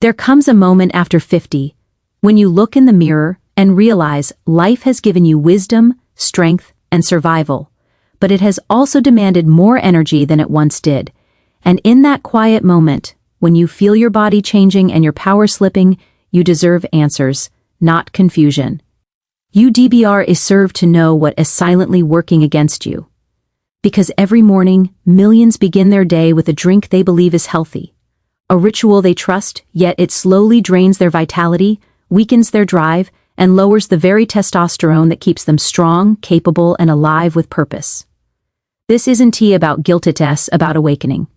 There comes a moment after 50 when you look in the mirror and realize life has given you wisdom, strength, and survival, but it has also demanded more energy than it once did. And in that quiet moment, when you feel your body changing and your power slipping, you deserve answers, not confusion. UDBR is served to know what is silently working against you. Because every morning, millions begin their day with a drink they believe is healthy. A ritual they trust, yet it slowly drains their vitality, weakens their drive, and lowers the very testosterone that keeps them strong, capable, and alive with purpose. This isn't tea about guilt, it's about awakening.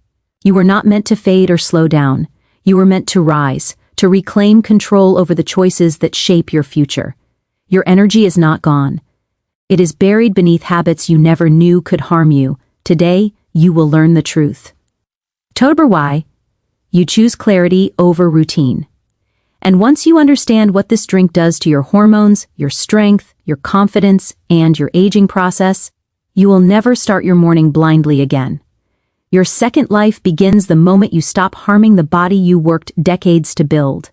You were not meant to fade or slow down. You were meant to rise, to reclaim control over the choices that shape your future. Your energy is not gone. It is buried beneath habits you never knew could harm you. Today, you will learn the truth. October why? You choose clarity over routine. And once you understand what this drink does to your hormones, your strength, your confidence, and your aging process, you will never start your morning blindly again. Your second life begins the moment you stop harming the body you worked decades to build.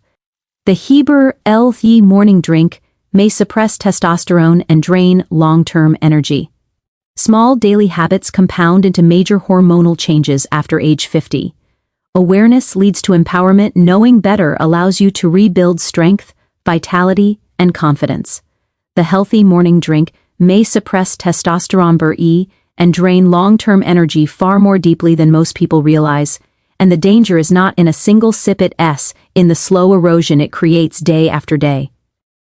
The Heber Healthy morning drink may suppress testosterone and drain long-term energy. Small daily habits compound into major hormonal changes after age 50. Awareness leads to empowerment. Knowing better allows you to rebuild strength, vitality, and confidence. The healthy morning drink may suppress testosterone and drain long-term energy far more deeply than most people realize, and the danger is not in a single sip, it's in the slow erosion it creates day after day.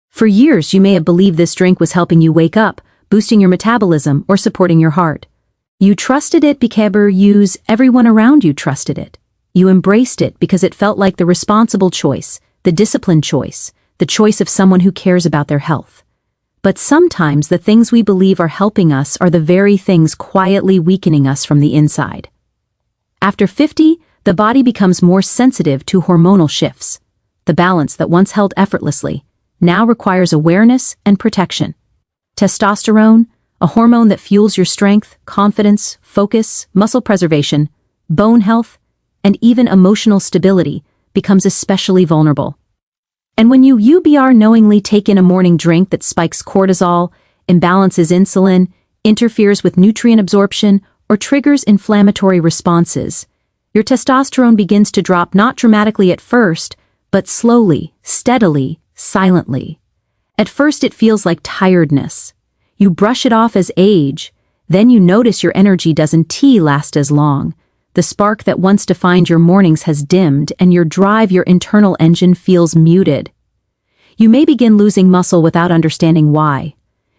For years you may have believed this drink was helping you wake up, boosting your metabolism, or supporting your heart. You trusted it because everyone around you trusted it. You embraced it because it felt like the responsible choice, the disciplined choice, the choice of someone who cares about their health. But sometimes the things we believe are helping us are the very things quietly weakening us from the inside. After 50, the body becomes more sensitive to hormonal shifts. The balance that once held effortlessly now requires awareness and protection. Testosterone, a hormone that fuels your strength, confidence, focus, muscle preservation, bone health, and even emotional stability, becomes especially vulnerable. And when you knowingly take in a morning drink that spikes cortisol, imbalances insulin, interferes with nutrient absorption, or triggers inflammatory responses, your testosterone begins to drop, not dramatically at first, but slowly, steadily, silently. At first it feels like tiredness. You brush it off as age, then you notice your energy doesn't last as long. The spark that once defined your mornings has dimmed, and your internal engine feels muted. You may begin losing muscle without understanding why.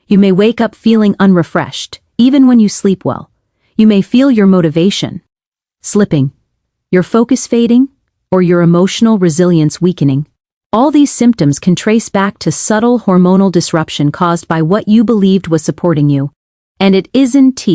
You may wake up feeling unrefreshed, even when you sleep well. You may feel your motivation slipping, your focus fading, or your emotional resilience weakening. All these symptoms can trace back to subtle hormonal disruption caused by what you believed was supporting you. And it isn't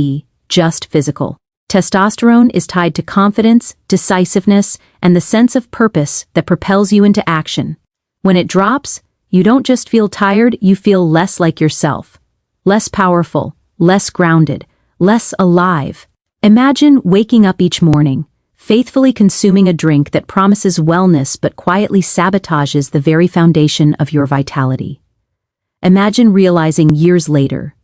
just physical. Testosterone is tied to confidence, decisiveness, and the sense of purpose that propels you into action. When it drops, you don't just feel tired, you feel less like yourself. Less powerful, less grounded, less alive. Imagine waking up each morning, faithfully consuming a drink that promises wellness but quietly sabotages the very foundation of your vitality. Imagine realizing years later,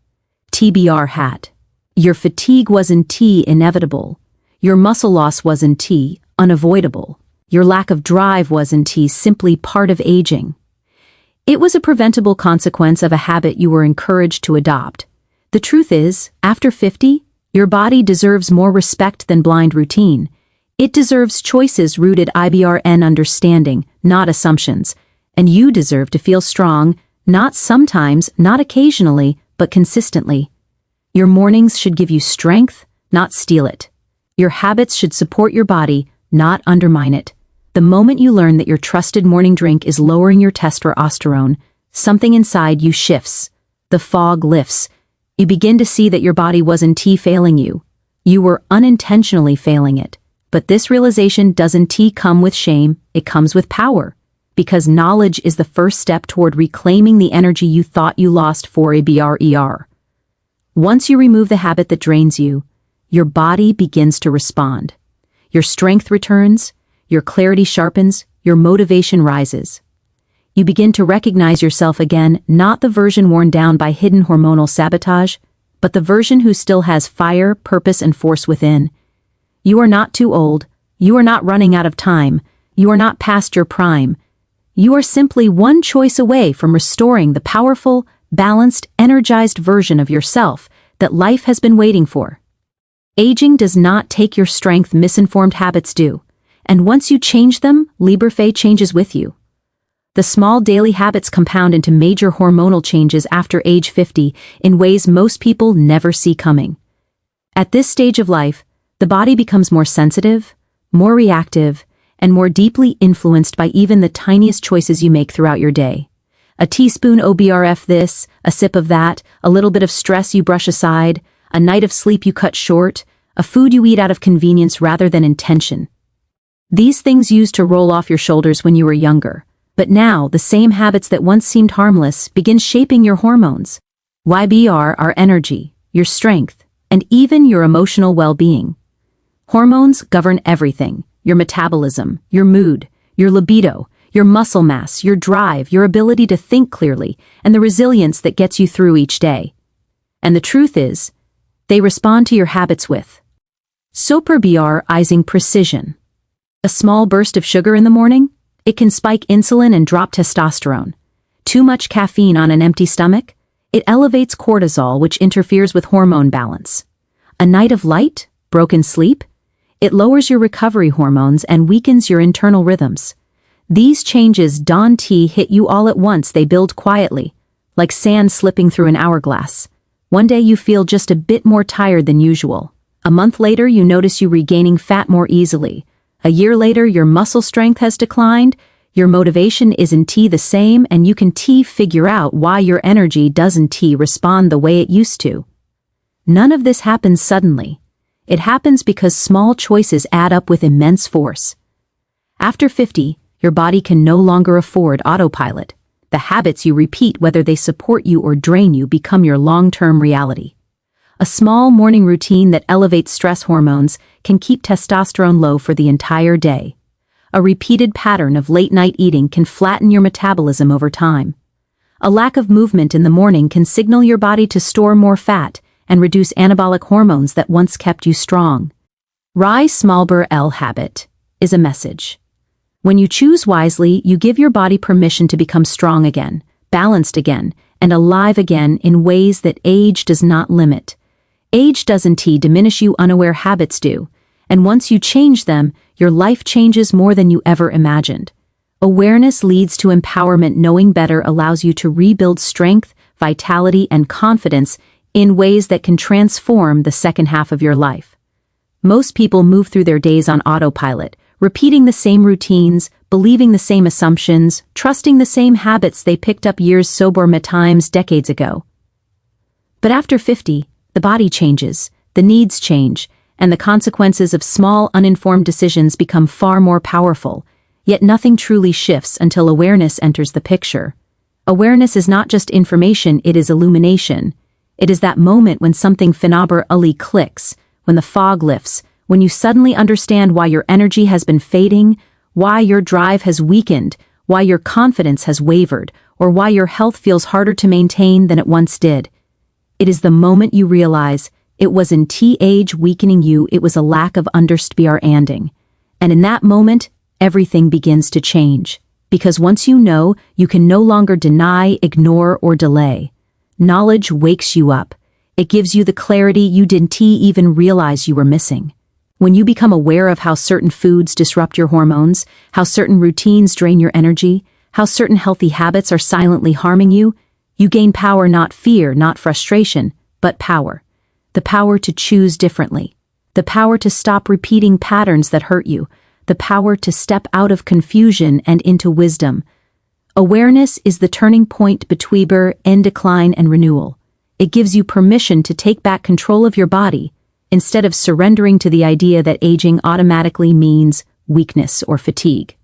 TBR hat. Your fatigue wasn't inevitable. Your muscle loss wasn't unavoidable. Your lack of drive wasn't simply part of aging. It was a preventable consequence of a habit you were encouraged to adopt. The truth is, after 50, your body deserves more respect than blind routine. It deserves choices rooted in understanding, not assumptions. And you deserve to feel strong, not sometimes, not occasionally, but consistently. Your mornings should give you strength, not steal it. Your habits should support your body, not undermine it. The moment you learn that your trusted morning drink is lowering your testosterone, something inside you shifts. The fog lifts. You begin to see that your body wasn't failing you. You were unintentionally failing it. But this realization doesn't come with shame, it comes with power. Because knowledge is the first step toward reclaiming the energy you thought you lost for a BRER. Once you remove the habit that drains you, your body begins to respond. Your strength returns, your clarity sharpens, your motivation rises. You begin to recognize yourself again, not the version worn down by hidden hormonal sabotage, but the version who still has fire, purpose, and force within. You are not too old. You are not running out of time. You are not past your prime. You are simply one choice away from restoring the powerful, balanced, energized version of yourself that life has been waiting for. Aging does not take your strength, misinformed habits do. And once you change them, Libre changes with you. The small daily habits compound into major hormonal changes after age 50 in ways most people never see coming. At this stage of life, the body becomes more sensitive, more reactive, and more deeply influenced by even the tiniest choices you make throughout your day. A teaspoon OBRF this, a sip of that, a little bit of stress you brush aside, a night of sleep you cut short, a food you eat out of convenience rather than intention. These things used to roll off your shoulders when you were younger. But now, the same habits that once seemed harmless begin shaping your hormones. YBR are energy, your strength, and even your emotional well-being. Hormones govern everything: your metabolism, your mood, your libido, your muscle mass, your drive, your ability to think clearly, and the resilience that gets you through each day. And the truth is, they respond to your habits with superbr-izing precision. A small burst of sugar in the morning? It can spike insulin and drop testosterone. Too much caffeine on an empty stomach? It elevates cortisol, which interferes with hormone balance. A night of light? Broken sleep? It lowers your recovery hormones and weakens your internal rhythms. These changes don't hit you all at once, they build quietly, like sand slipping through an hourglass. One day you feel just a bit more tired than usual. A month later you notice you regaining fat more easily. A year later, your muscle strength has declined, your motivation isn't the same, and you can figure out why your energy doesn't respond the way it used to. None of this happens suddenly. It happens because small choices add up with immense force. After 50, your body can no longer afford autopilot. The habits you repeat, whether they support you or drain you, become your long-term reality. A small morning routine that elevates stress hormones can keep testosterone low for the entire day. A repeated pattern of late-night eating can flatten your metabolism over time. A lack of movement in the morning can signal your body to store more fat and reduce anabolic hormones that once kept you strong. Rye Smallbur L habit is a message. When you choose wisely, you give your body permission to become strong again, balanced again, and alive again in ways that age does not limit. Age doesn't diminish you, unaware habits do, and once you change them, your life changes more than you ever imagined. Awareness leads to empowerment. Knowing better allows you to rebuild strength, vitality, and confidence in ways that can transform the second half of your life. Most people move through their days on autopilot, repeating the same routines, believing the same assumptions, trusting the same habits they picked up years sober times decades ago. But after 50, the body changes, the needs change, and the consequences of small, uninformed decisions become far more powerful. Yet nothing truly shifts until awareness enters the picture. Awareness is not just information, it is illumination. It is that moment when something phenomenally clicks, when the fog lifts, when you suddenly understand why your energy has been fading, why your drive has weakened, why your confidence has wavered, or why your health feels harder to maintain than it once did. It is the moment you realize it wasn't age weakening you, it was a lack of understanding. And in that moment, everything begins to change. Because once you know, you can no longer deny, ignore, or delay. Knowledge wakes you up. It gives you the clarity you didn't even realize you were missing. When you become aware of how certain foods disrupt your hormones, how certain routines drain your energy, how certain healthy habits are silently harming you, you gain power, not fear, not frustration, but power. The power to choose differently. The power to stop repeating patterns that hurt you. The power to step out of confusion and into wisdom. Awareness is the turning point between decline and renewal. It gives you permission to take back control of your body, instead of surrendering to the idea that aging automatically means weakness or fatigue.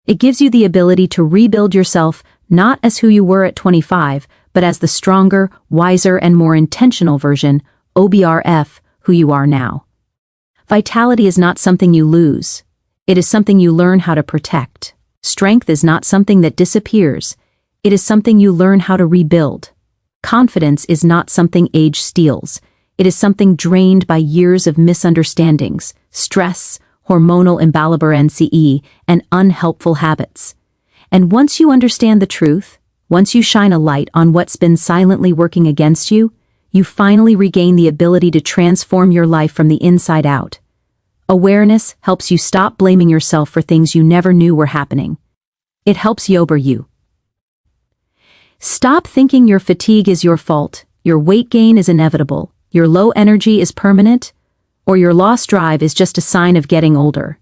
It gives you the ability to rebuild yourself not as who you were at 25, but as the stronger, wiser, and more intentional version, OBRF, who you are now. Vitality is not something you lose. It is something you learn how to protect. Strength is not something that disappears. It is something you learn how to rebuild. Confidence is not something age steals. It is something drained by years of misunderstandings, stress, hormonal imbalance, and unhelpful habits. And once you understand the truth, once you shine a light on what's been silently working against you, you finally regain the ability to transform your life from the inside out. Awareness helps you stop blaming yourself for things you never knew were happening. It helps sober you. Stop thinking your fatigue is your fault, your weight gain is inevitable, your low energy is permanent, or your lost drive is just a sign of getting older.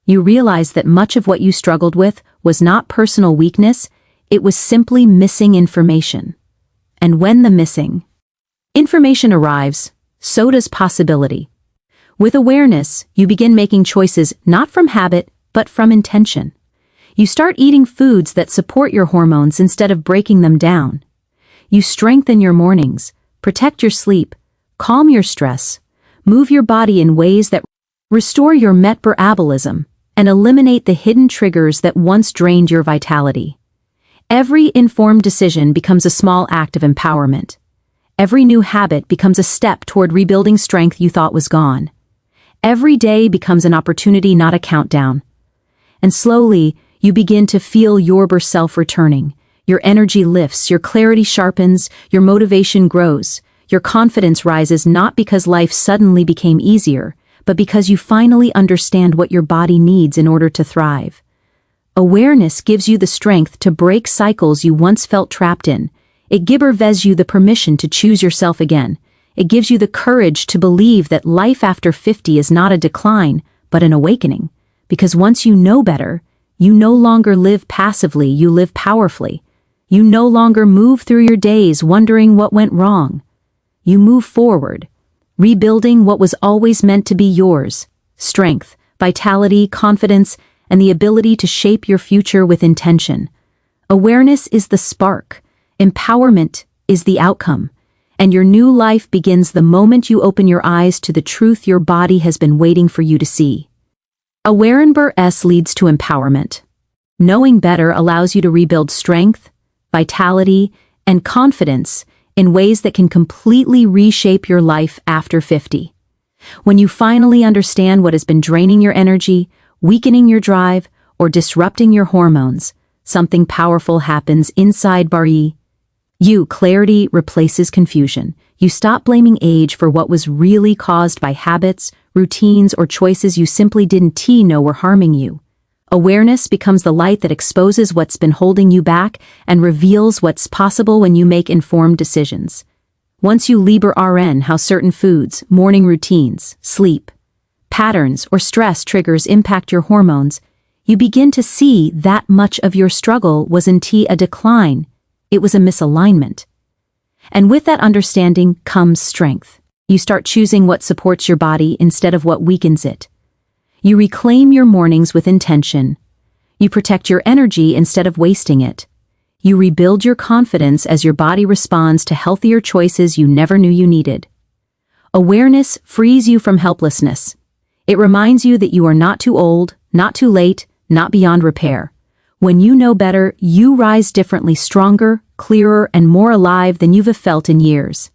You realize that much of what you struggled with was not personal weakness, it was simply missing information. And when the missing information arrives, so does possibility. With awareness, you begin making choices not from habit, but from intention. You start eating foods that support your hormones instead of breaking them down. You strengthen your mornings, protect your sleep, calm your stress, move your body in ways that restore your metabolism, and eliminate the hidden triggers that once drained your vitality. Every informed decision becomes a small act of empowerment. Every new habit becomes a step toward rebuilding strength you thought was gone. Every day becomes an opportunity, not a countdown. And slowly, you begin to feel your self returning. Your energy lifts, your clarity sharpens, your motivation grows, your confidence rises not because life suddenly became easier, but because you finally understand what your body needs in order to thrive. Awareness gives you the strength to break cycles you once felt trapped in. It gives you the permission to choose yourself again. It gives you the courage to believe that life after 50 is not a decline, but an awakening. Because once you know better, you no longer live passively, you live powerfully. You no longer move through your days wondering what went wrong. You move forward, rebuilding what was always meant to be yours: strength, vitality, confidence, and the ability to shape your future with intention. Awareness is the spark, empowerment is the outcome, and your new life begins the moment you open your eyes to the truth your body has been waiting for you to see. Awareness leads to empowerment. Knowing better allows you to rebuild strength, vitality, and confidence in ways that can completely reshape your life after 50. When you finally understand what has been draining your energy, weakening your drive, or disrupting your hormones, something powerful happens inside you. Clarity replaces confusion. You stop blaming age for what was really caused by habits, routines, or choices you simply didn't know were harming you. Awareness becomes the light that exposes what's been holding you back and reveals what's possible when you make informed decisions. Once you learn how certain foods, morning routines, sleep patterns, or stress triggers impact your hormones, you begin to see that much of your struggle wasn't a decline, it was a misalignment. And with that understanding comes strength. You start choosing what supports your body instead of what weakens it. You reclaim your mornings with intention. You protect your energy instead of wasting it. You rebuild your confidence as your body responds to healthier choices you never knew you needed. Awareness frees you from helplessness. It reminds you that you are not too old, not too late, not beyond repair. When you know better, you rise differently, stronger, clearer, and more alive than you've felt in years.